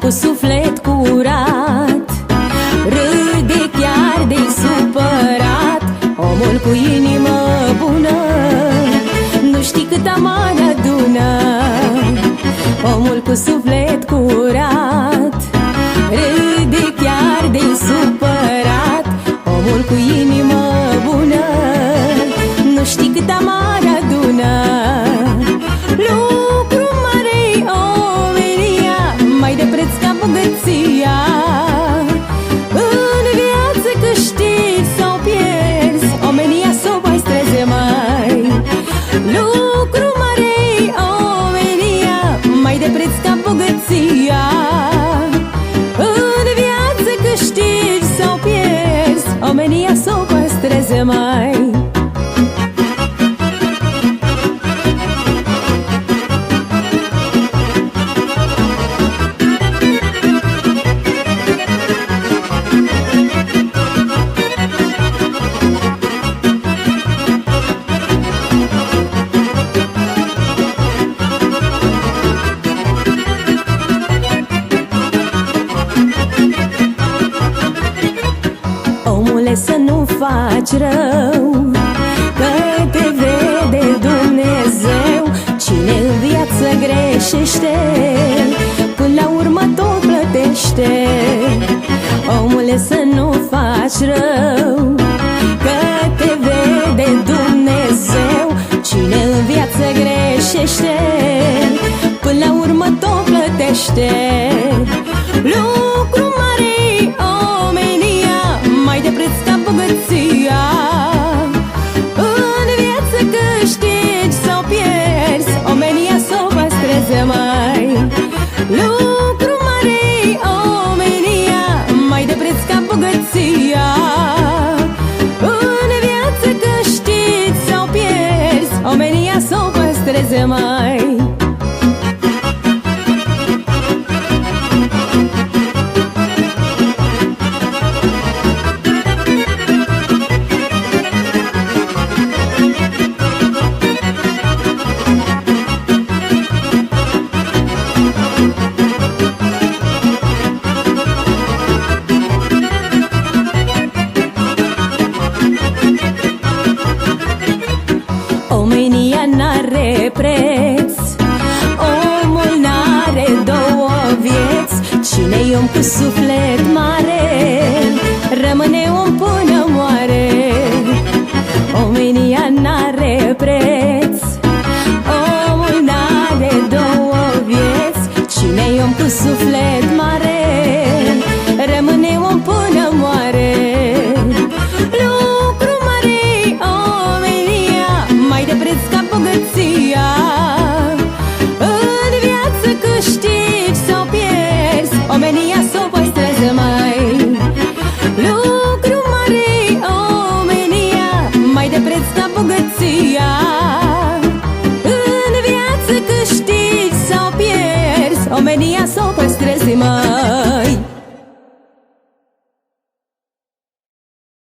cu suflet curat, râde chiar de supărat. Omul cu inimă bună nu știi cât amar adună. Omul cu suflet curat, râde chiar de supărat. Omul cu inimă bună nu știi cât amar adună. Lucru mare-i omenia, mai de preț ca bogăția. În viață câștigi sau pierzi, omenia s-o păstreze mai. Lucru mare-i omenia, mai de preț ca bogăția. În viață câștigi sau pierzi, omenia s-o păstreze mai. Omule, să nu faci rău, că te vede Dumnezeu. Cine în viață greșește, până la urmă tot plătește. Omule, să nu faci rău, că te vede Dumnezeu. Cine în viață greșește, până la urmă tot plătește. Lucru mare-i omenia, mai de preț ca bogăția. În viață câștigi sau pierzi, omenia s-o păstreze mai. Lucru mare-i omenia, mai de preț ca bogăția. În viață câștigi sau pierzi, omenia s-o păstreze mai. Omenia n-are preț, omul n-are două vieți. Cine-i om cu suflet mare, rămâne om până moare. Omenia n-are preț, omul n-are două vieți. Cine-i om cu suflet